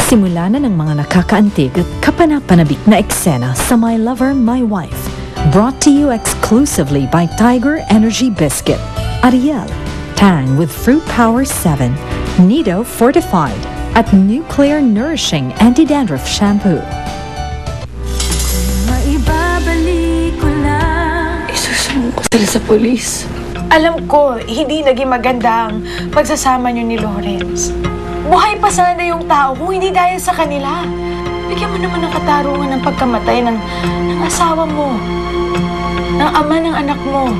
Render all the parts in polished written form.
Nagsisimula na ng mga nakakaantig at kapanapanabik na eksena sa My Lover, My Wife. Brought to you exclusively by Tiger Energy Biscuit. Ariel, Tang with Fruit Power 7, Nido Fortified, at Nuclear Nourishing Anti-Dandruff Shampoo. Maibabalik ko lang. Isusumbong ko sila sa polis. Alam ko, hindi naging maganda ang pagsasama niyo ni Lawrence. Buhay pa sana yung tao kung hindi dahil sa kanila. Bigyan mo naman ng katarungan ng pagkamatay ng asawa mo, ng ama ng anak mo.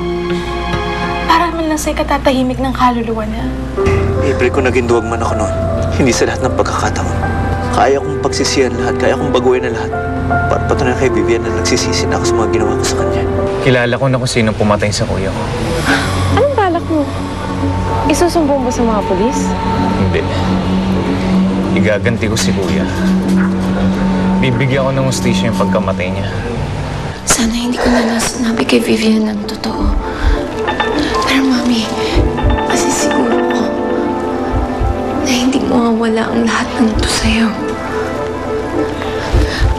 Para man lang sa'y katatahimik ng kaluluwa niya. April, kung naging duwag man ako noon, hindi sa lahat ng pagkakataon. Kaya kong pagsisihan lahat, kaya kong baguhin na lahat. Para patunayan kay Vivian na nagsisisi na ako sa mga ginawa ko sa kanya. Kilala ko na kung sinong pumatay sa kuya ko. Anong balak mo? Isusumbong mo sa mga polis? Hindi. Igaganti ko si kuya. Bibigyan ko ng hustisya yung pagkamatay niya. Sana hindi ko na nasabi kay Vivian ng totoo. Pero Mami, masisiguro ko na hindi mawawala ang lahat ng ito sa'yo.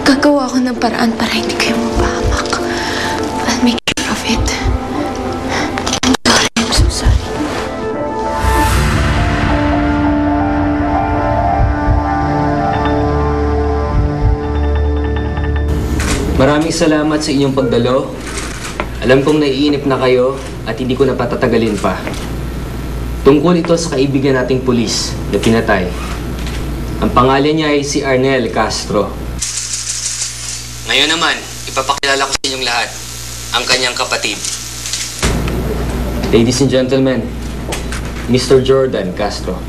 Gagawa ko ng paraan para hindi kayo mapahamak. I'll make sure of it. I'm so sorry. Maraming salamat sa inyong pagdalo. Alam kong naiinip na kayo at hindi ko na patatagalin pa. Tungkol ito sa kaibigan nating pulis na pinatay. Ang pangalan niya ay si Arnel Castro. Ngayon naman, ipapakilala ko sa inyong lahat ang kanyang kapatid. Ladies and gentlemen, Mr. Jordan Castro.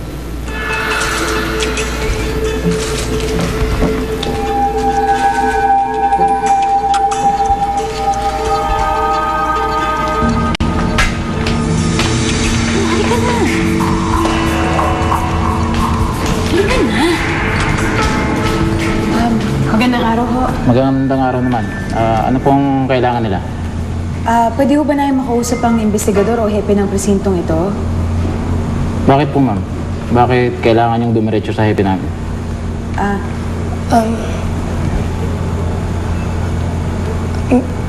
Magandang araw ho. Magandang araw naman. Ano pong kailangan nila? Pwede ho ba namin makausap ang investigador o hepe ng presintong ito? Bakit po, ma'am? Bakit kailangan yung dumiretso sa hepe namin?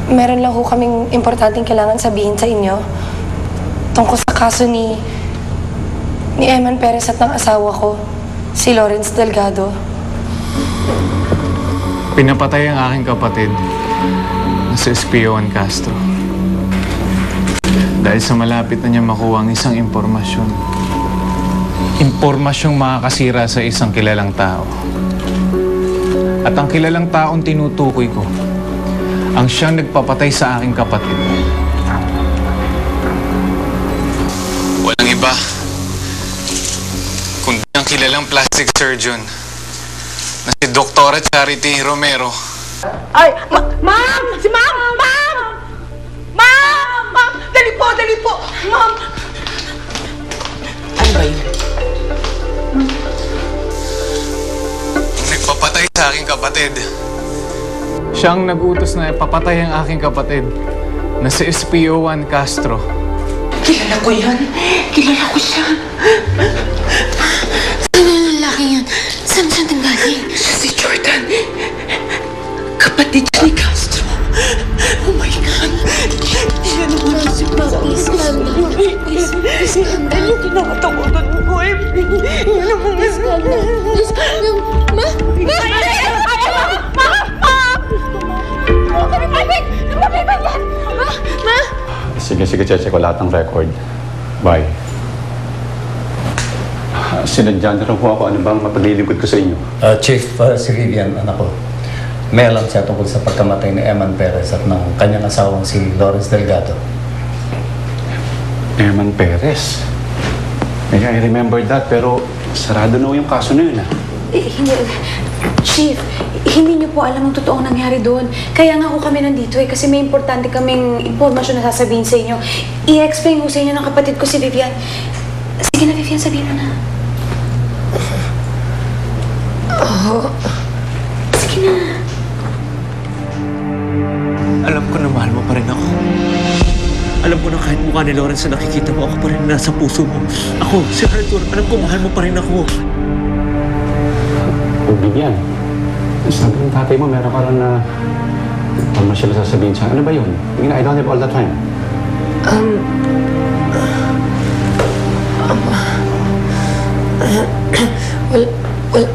Meron lang ho kaming importanteng kailangan sabihin sa inyo tungkol sa kaso ni Eman Perez at ng asawa ko, si Lawrence Delgado. Pinapatay ang aking kapatid na si Espioan Castro. Dahil sa malapit na niya makuha ang isang impormasyon. Impormasyong makakasira sa isang kilalang tao. At ang kilalang taong tinutukoy ko, ang siyang nagpapatay sa aking kapatid. Walang iba, kundi ang kilalang plastic surgeon na si Dr. Charity Romero. Ay, ma'am! Si ma'am! Ma'am! Ma'am! Ma'am! Dali po! Dali po! Ma'am! Ano ba yun? Nagpapatay sa aking kapatid. Siyang nag-utos na ipapatay ang aking kapatid na si Espioan Castro. Kilala ko yan. Kilala ko siya. Sino yung lalaki yan? Saan siya nanggaling? Siya si Jordan. Kapatid siya ni Castro. Oh my God. Siya naman si Papa. Please calm down. Please calm down. Ano tinatawagan mo, Emily? Yan naman. Please calm down. Please calm down. Ma! Ma! Ma! Kami pabig! Mabibig yan! Ma! Ma! Sige, check ko lahat ng record. Bye. Sinadya na rin po ako. Ano bang mapaglilingkod ko sa inyo? Chief, si Vivian, anak ko. May alam siya tungkol sa pagkamatay ni Eman Perez at ng kanyang asawang si Lawrence Delgado. Eman Perez? I remember that, pero sarado na yung kaso na yun, ha? Hindi. Chief, hindi niyo po alam ang totoong nangyari doon. Kaya nga ho kami nandito kasi may importante kaming impormasyon na sasabihin sa inyo. I-explain ho sa inyo ng kapatid ko si Vivian. Sige na, Vivian, sabihin mo na. Sige na. Alam ko na mahal mo pa rin ako. Alam ko na kahit mukha ni Lawrence na nakikita mo, ako pa rin nasa puso mo. Ako, si Arthur, alam ko mahal mo pa rin ako. Vivian, sabi ng tatay mo, meron ka rin na siya sasabihin siya. Ano ba yun? I don't have all the time.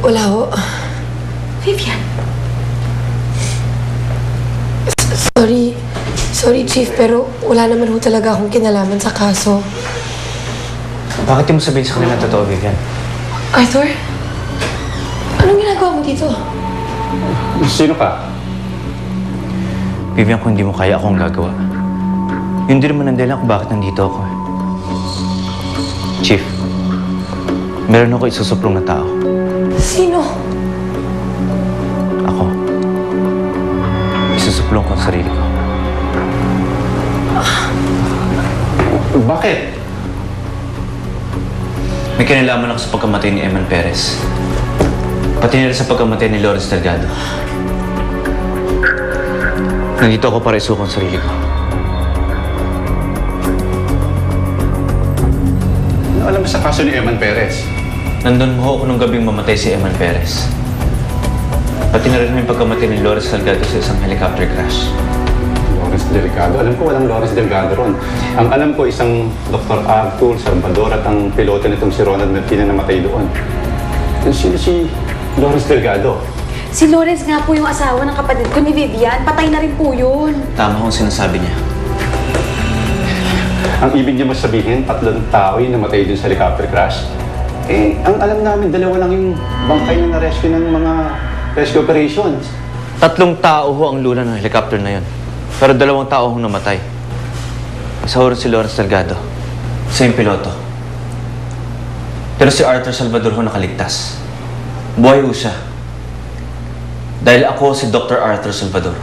Wala ho. Vivian. Sorry, Chief, pero wala naman ho talaga akong kinalaman sa kaso. Bakit di mo sabihin sa kanila totoo, Vivian? Arthur? Anong ginagawa mo dito? Sino ka? Vivian, kung hindi mo kaya, akong gagawa. Yun din naman ang dahilan kung bakit nandito ako. Chief, meron ako isusuplong na tao. Sino? Ako. Isusuplong ko ang sarili ko. Bakit? May kinalaman ako sa pagkamatay ni Eman Perez. Pati na rin sa pagkamatay ni Lawrence Delgado. Nandito ako para isuko ang sarili ko. Ano alam mo sa kaso ni Eman Perez? Nandun mo ako nung gabing mamatay si Eman Perez. Pati na rin yung pagkamatay ni Lawrence Delgado sa isang helicopter crash. Lawrence Delgado? Alam ko walang Lawrence Delgado ron. Ang alam ko isang Dr. Arthur Salvador at ang piloto nitong si Ronald Martina na namatay doon. Sino si Lawrence Delgado? Si Lawrence nga po yung asawa ng kapatid ko ni Vivian. Patay na rin po yun. Tama kong sinasabi niya. Ang ibig niya masabihin, 3 tao yung namatay dun sa helicopter crash. Eh, ang alam namin, 2 lang yung bangkay na na-rescue ng mga rescue operations. 3 tao ho ang lula ng helicopter na yun. Pero 2 tao hong namatay. Isa ho rin si Lawrence Delgado. Isa yung piloto. Pero si Arthur Salvador ho nakaligtas. Buhay ho siya. Dahil ako si Dr. Arthur Salvador.